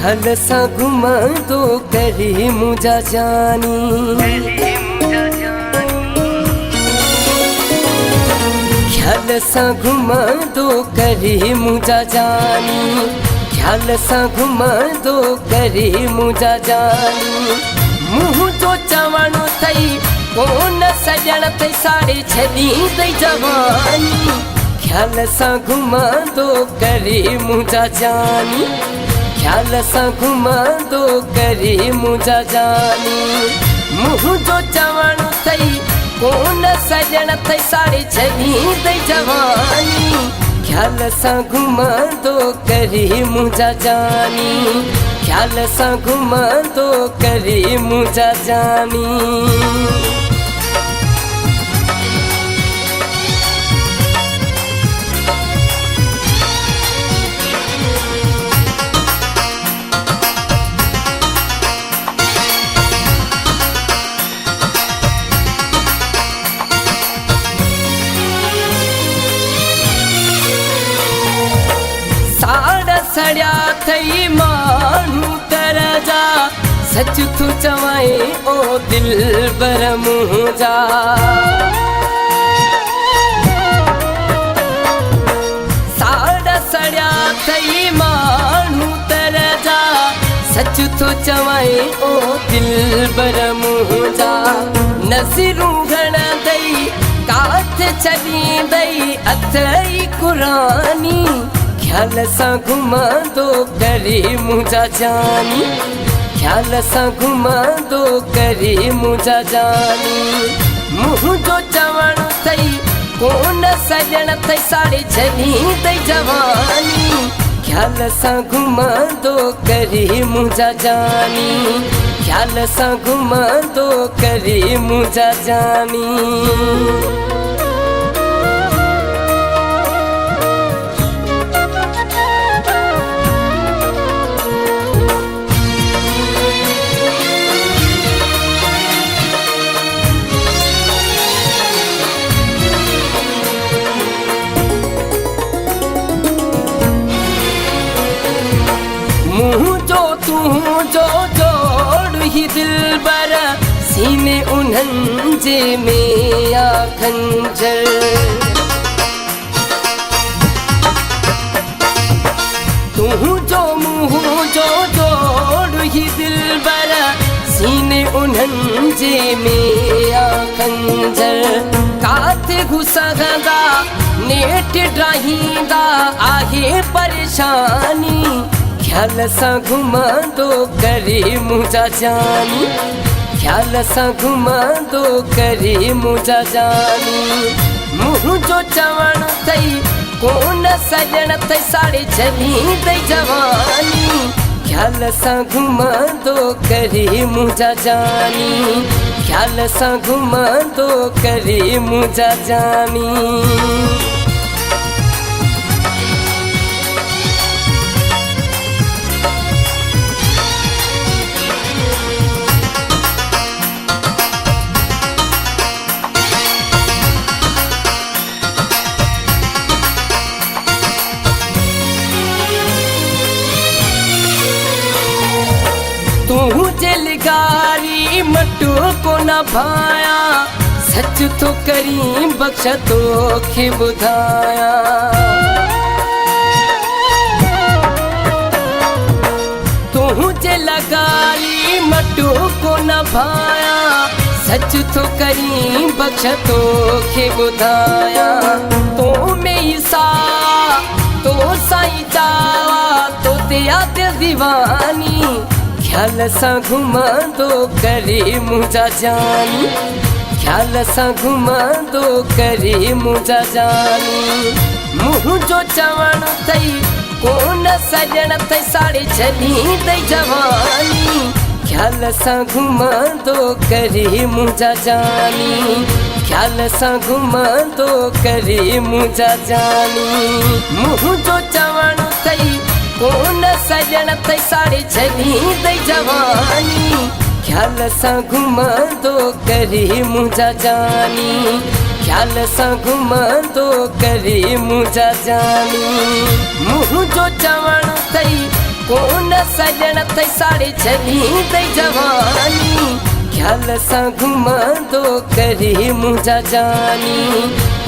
ख्याल सां घुमंदो करे मुंहिंजा जानी। ख्याल सां घुमंदो करे मुंहिंजा जानी, ख्याल सां घुमंदो करे मुंहिंजा जानी। मुंहुं जो चवणो अथई कोन सजण ते साड़े छॾींदई जवानी। ख्याल सां घुमंदो करे मुंहिंजा जानी, ख्याल सां घुमंदो करे मुंहिंजा जानी। मुंहुं जो चवणो अथई कोन सजण ते साड़े छॾींदई जवानी। ख्याल सां घुमंदो करे मुंहिंजा जानी, ख्याल सां घुमंदो करे मुंहिंजा जानी। साड़ा सड़िया थई माण्हू तर जा, सच तूं चवाए ओ दिलबर मुंहिंजा। साड़ा सड़िया थई माण्हू तर जा, सच तूं चवाए ओ दिलबर मुंहिंजा। नज़रूं घणंदई काथ छॾींदई अथई कुरानी। ख्याल सां घुमंदो करे मुंहिंजा जानी, ख्याल सां घुमंदो करे मुंहिंजा जानी। मुंहुं जो चवणो अथई कोन सजण ते साड़े छॾींदई जवानी। ख्याल सां घुमंदो करे मुंहिंजा जानी, ख्याल सां घुमंदो करे मुंहिंजा जानी। मुंहुं जो तूं जो जोड़ ही दिलबर, सीने उन्हनि जे में आ खंजर। तूं जो मुंहुं जो जोड़ ही दिलबर, सीने उन्हनि जे में आ खंजर। काथे घुसंदा नेठ ड्राहींदा आहे परेशानी। ख्याल सां घुमंदो करे मुंहिंजा जानी, ख्याल सां घुमंदो करे मुंहिंजा जानी। मुंहुं जो चवणो अथई कोन सजण ते साड़े छॾींदई जवानी। ख्याल सां घुमंदो करे मुंहिंजा जानी, ख्याल सां घुमंदो करे मुंहिंजा जानी। तूं जलगारी मटो को न भाया, सच तो करी बख्श तोखे ॿुधाया। तूं जलगारी मटो को न भाया, सच तो करी बख्श तोखे ॿुधाया। तो में ई सा तो साईं चावा तो ते दिल दीवानी। ख्याल सां घुमंदो करे मुंहिंजा जानी, ख्याल सां घुमंदो करे मुंहिंजा जानी। मुंहुं जो चवणो अथई कोन सजण ते साड़े छॾींदई जवानी। ख्याल सां घुमंदो करे मुंहिंजा जानी, ख्याल सां घुमंदो करे मुंहिंजा जानी। मुंहुं जो चवणो अथई कोन सजण ते साड़े छॾींदई जवानी। ख्याल सां घुमंदो करे मुंहिंजा जानी, ख्याल सां घुमंदो करे मुंहिंजा जानी। मुंहुं जो चवणो अथई कोण सजण ते साड़ी चली ते जवानी ख्याल सा घुमा दो करी मुझा जानी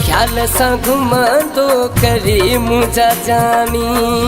ख्याल सा घुमा दो करी मुझा जानी।